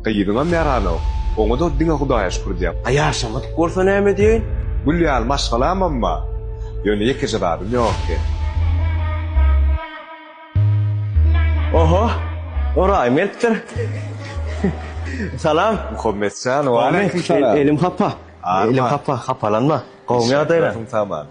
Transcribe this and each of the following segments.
Kıyydığına merano. Onu da dine Hudaya şükür diyem. Yaşamadık olsa näme diýin? Gülyal maşgalam amma. Yönü iki jababım yok ki. Oho, orayım elptir. Salam. Muhammedcan, wa aleyküm selam. Elim hapa. Elim hapa, hapalanma. Qowmy adayla. Tamam.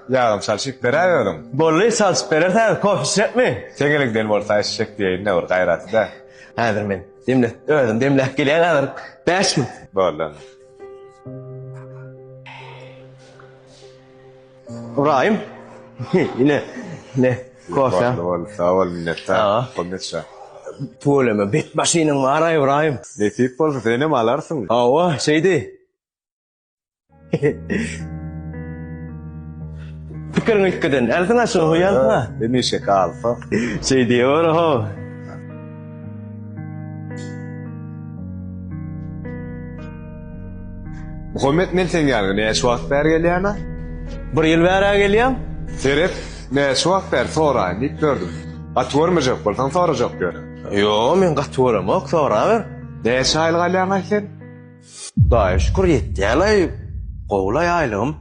Yağım çalışıp beraverim. Bolly salç berersen, koşetmi? Tegelikden bolsa eşek diýin ne bir gaýraty da. Häzir men demle, özüm demle gelýän häzir. 5 minut. Bollan. Orayım. Yine ne? Koşa. Sağ ol minnettar. Muhammedcan. Puleme bit başynyň var İbrahim. Netip bolsa seni mi alarsın? Awa, şeydi. Pikirin ikkiden, elsin aşın hoyan. Beni şek alfa. Şey diyor o. Muhammed nelsen yani ne şu vakt ber gelýärna? Bir yıl bära gelýär. Serep ne şu vakt ber sonra nip gördüm. Atwurmajak bolsan sorajak görün. Yo, men gatwuram, sonra ber. Ne şaýl galýan sen? Daýy şükür ýetdi. Ýaly gowlay aýlym.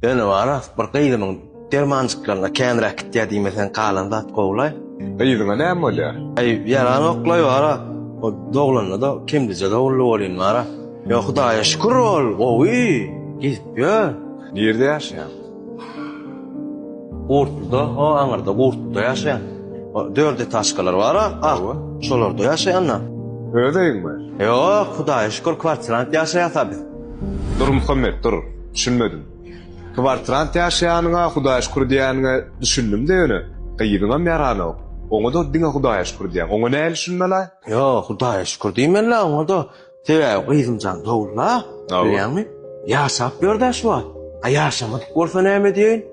Ýene wara bir gyýdymyň dermançyklaryna känrak diýmesen galan zat gowlay. Gyýdyňa näme bolýar? Ay, yalan oklay wara. O doglanna da kimdice dogly bolýan wara. Yo Hudaýa şükür ol. Owy, gitýär. Nerede ýaşaýan? Urtda, o aňyrda urtda ýaşaýan. O dörde taşkalar wara. Şolarda ýaşaýanlar. Ödeýinmi? Yok, Hudaýa şükür kwartirant ýaşaýasa biz. Dur Muhammed, dur. Düşünmedim. Kwartirant ýaşaýanyňa Hudaýa şükür diýäniňe düşündim de ýöne. Gyýdyňa merano. Oňa da diňe Hudaýa şükür diýen. Oňa näme düşünmeli? Yo, Hudaýa şükür diýmenler, oňa da tebe gyýdymjan dogla. Bilýärmi? Ýaşap berdi şu wagt. Ýaşamadyk bolsa näme diýin?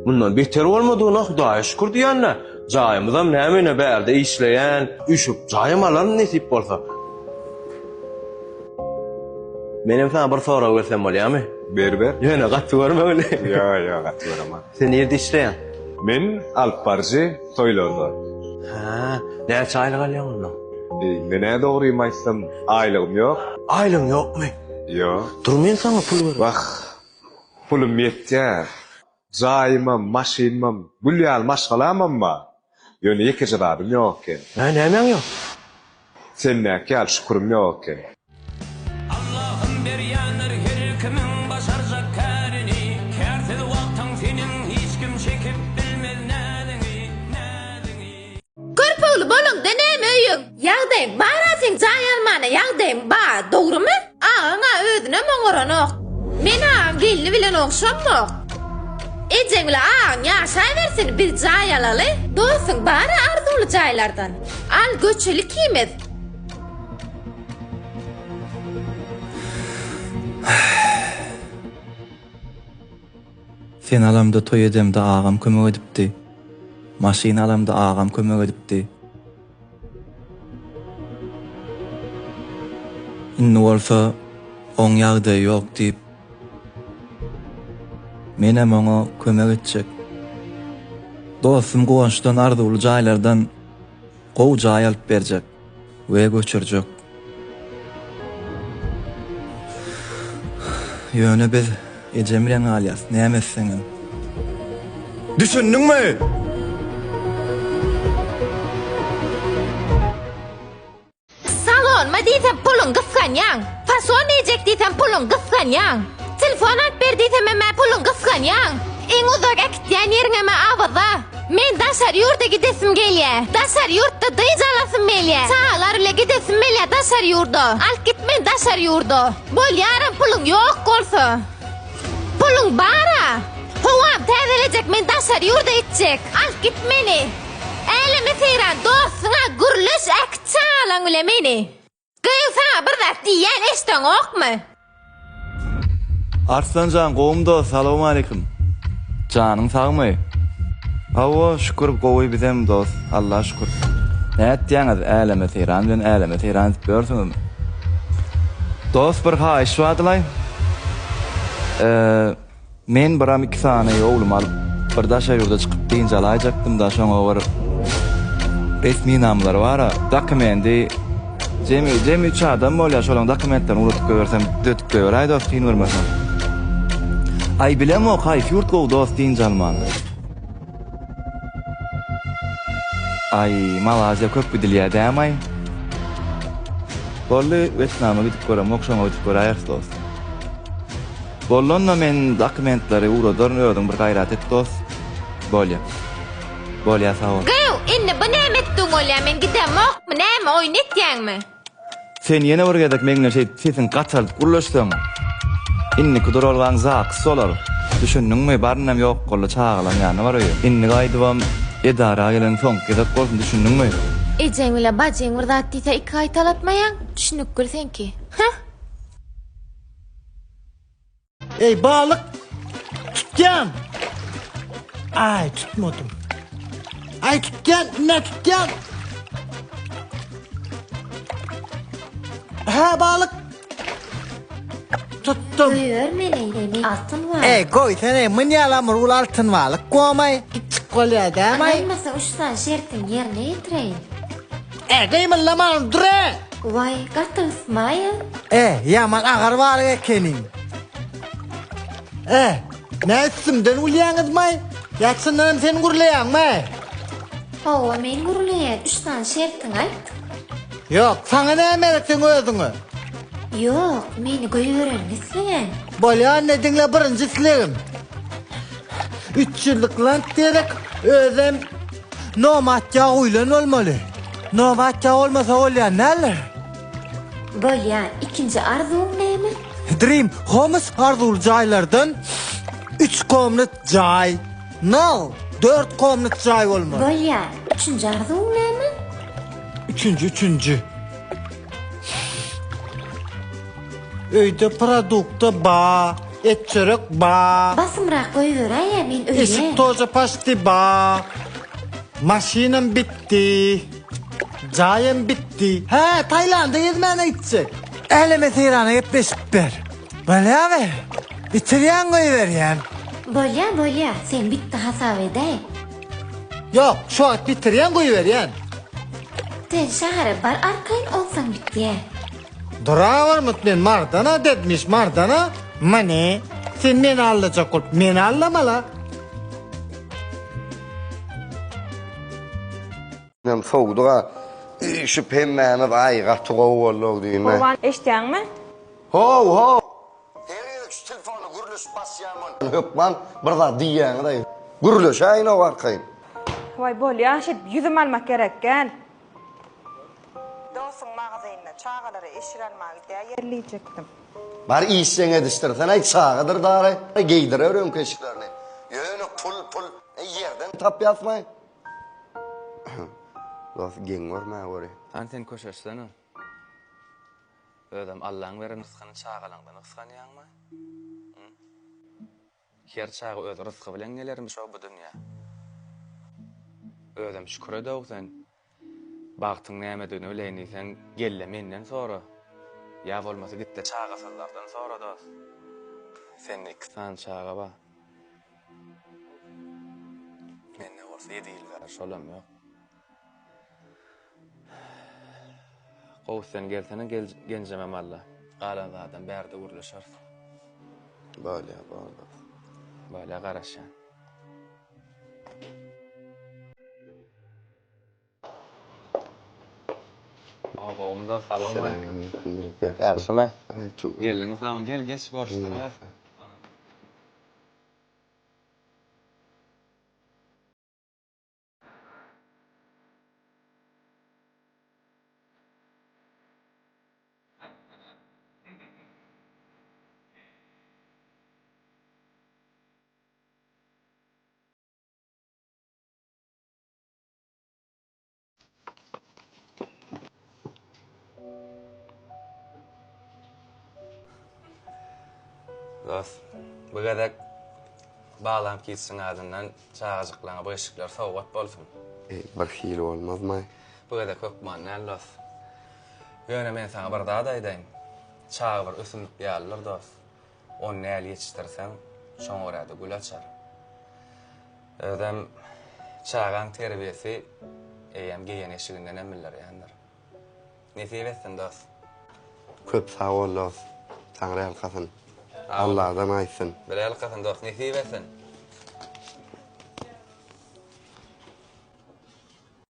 Bundan beter bolmadygyna Hudaýa şükür diýenler. Jaýymyzam näme bärde işleýän, üşüp jaýymalar nesip bolsa. Menem sana bir sorak versem bolýarmy? Ber. Ýöne gatwurma öyle. Yo, gatwurma. Sen nerede işleýän? Men Alparjy toýlarda. Ha, näçe aýlyk alýan onda? Mene dogry aýtsam, aýlygym ýok. Aýlyň ýokmy? Ýok. Dur men sana pul berem. Bak, pulum ýetýär. Jaýymam, maşynam, gülyal maşgalam amma. Ýöne iki jababym ýok eken. Nämeň ýok? Sen näke al şükürüm ýok eken. Allah'ım berýänler her kimin başarjak kärini, kärsiz wagtyň seniň hiç kim çekip bilmez nädiňi. Körpöwli bolanda näme öýüň? Ýagdaýym bara sen jaýalmana ýagdaýym bar, dogrymy? Aňa özüne moňoranok. Men aň gelini bilen okşamok. Ejeň bilen aň ýaşaýbersin bir jaýalaly. Dostum bara arzuly jaýlardan. Al göçeli kimez. Sen alamda toý edemde agam kömek edipdi. Maşyna alamda agam kömek edipdi. Inni bolsa oň ýagdaý ýok diýip menem oňa kömek etjek. Dostum goňşdan arzuly jaýlardan gow jaý alyp berjek we göçürjek. Ýöne biz ejemren alyas näme etseňem. Düşündiňmi? Salon ma diýsem pulun gysganýaň. Fason ejek diýsem pulun gysganýaň. Telefon alyp ber diýsem me pulun gysganýaň. Eň uzak gitýän ýeriňe me awaza. Men daşar ýurda gidesim gelýär. Daşar ýurtda dyjalasym gelýär. Sağlar ile gidesim gelýär daşar ýurda. Alyp gitmen daşar ýurda. Bolýaram pulun ýok bolsa. Pulun bara. Howam täzelejek men daşar ýurda etjek. Alyp git meni. Elime seyran dostuna gurluş akçalan ule meni. Gıysa bir zat diýen eşden okmy? Arslanjan gowumda salamu aleykum. Janyň sagmy? Hawa şükür gowy bizem dost. Allah şükür. Näet diýäňiz elime seyran bilen elime seyran görsüňiz. Dost bir haýyş wadylay. Men biram 2 sany oglum alyp bir daşa ýurda çykyp diýinjalaýjakdym da şoňa bir resmi namlar wara. Dokumenty Cemi üç adam bolýar şolaň dokumentlerini urutup görsem dötüp göray dost tin vermesem. Ay bilem o kayf yurt gow dost din jalman. Ay Malazya köp bilýär dämay. Bolly Vietnama gidip görem, okşama gidip görýär dost. Bollonna men dokumentleri urudan ödüm bir gayrat et dost. Bolýar sağ ol. Gaw, inne bu näme etdiň bolýar? Men gidemok, näme oýun etýäňmi? Sen yine buraya meňle sesin gaçalyp gurlaşdyň. Inni kudur olgan zak solar. Düşündüňmi barnam ýok golla çağılan ýany bar öýü. Inni gaýdybam edara gelen soň gezek bolsun düşündüňmi? Ejeň bilen bajyň bir zat diýse iki aý talatmaýan, düşünüp görsenki. Ey balık tutken. Ay tutmadım. Ay tutken ne tutken? Ha balık. Tuttum. Görmeleýärmi? Altyn bar. Ey koy sene mınyalamır ul altın balık koymay. İçik kolya demay. Aýmasa uçtan şertin ýerine ýetireýin. Kıymıllaman dure. Vay, gatysmaýa. Yaman agar balık ekenin. Ne üstümden ulyaňyz may? Ýaksyndan sen gurlaýanmy? Hawa men gurulaýar, uçtan şertin aýt. Yok, sana näme etdiň özüňi? Yok, meni göýörenmisleň. Bolýan nedinle birinji silegim. 3 ýyllyk lan derek özüm nomatja uýlan bolmaly. Nomatja olmasa bolýan näler? Bolýan, ikinji arzuň näme? Dream Homes arzul jaýlardan 3 komnat jaý. No, 4 komnat jaý bolmaly. Bolýan, üçinji arzuň näme? Üçüncü. Öýde produkta ba, et çörek ba. Basymrak goýberýär, men öýe. Eşik toza pasti ba. Maşinam bitti. Jayım bitti. He, Tayland'a gezmene gidecek. Elime Tehran'a gitmeşip ber. Böyle abi. İçeriyen koyuveryen. Bolýar, sen bitti hasap edäň. Yok, şu an bitiriyen koyuveryen. Sen şahara bar arkaýyn olsaň bitýär. Duravar mutmen mardana dedmiş mardana. Mane, sen meni allacak ol. Meni allamala. Nem soğuduğa şu pemmeni de ayıqa tuğav ollu diyeyim. Ovan eşdiýäňmi? Ho! Her şu telefonu guruluş basýarman. Hökman bir da diýýäňi da. Guruluş aýna barkaýyn. Vay bolýar, şet ýüzüm almak gerekken. Dostum magazynyna çağalary eşiralmak diýär ýerleyjekdim. Bar işsen ediştirsen ay çağıdır dary. Geýdire öreň keşiklerini. Ýöne pul yerden tap ýatmay. Dost geň görmä göre. Anten köşeşsene. Ödem Allah'ın veren rızkını çağalandan ıskanýanmy? Her çağı öz rızkı bilen gelermiş o bu dünya. Ödem şükür edok sen. Bagtyň näme öleýini sen gelle menden sonra. Ya bolmasa git de çağa sallardan sonra da. Sen iksan çağa ba. Menne bolsa 7 ýyl gara şolam ýok. Qowsan gelsene genjemem Allah. Galan adam bärde gurulşar. Böyle. Böyle garaşan. Babamda salam var. Ersime. Gelin falan gel geç borçlar. Dost, bu kadar bağlanıp gitsin adından çağızıklığına bu ışıklar soğuk bolsun. Bir hil olmaz mı? Bu kadar kökmanlar dost. Yöne men sana bir daha da edeyim. Çağı bir üsünlük yallar dost. Onu näli yetiştirsen, şoň orada gül açar. Ödem çağın terbiyesi eýem geýen eşiginden emiller ýandyr. Nesip etsin dost. Köp sağ ol dost. Tanrı alkasın. Allah'dan aysın. Bilal kafan dost nesip etsin.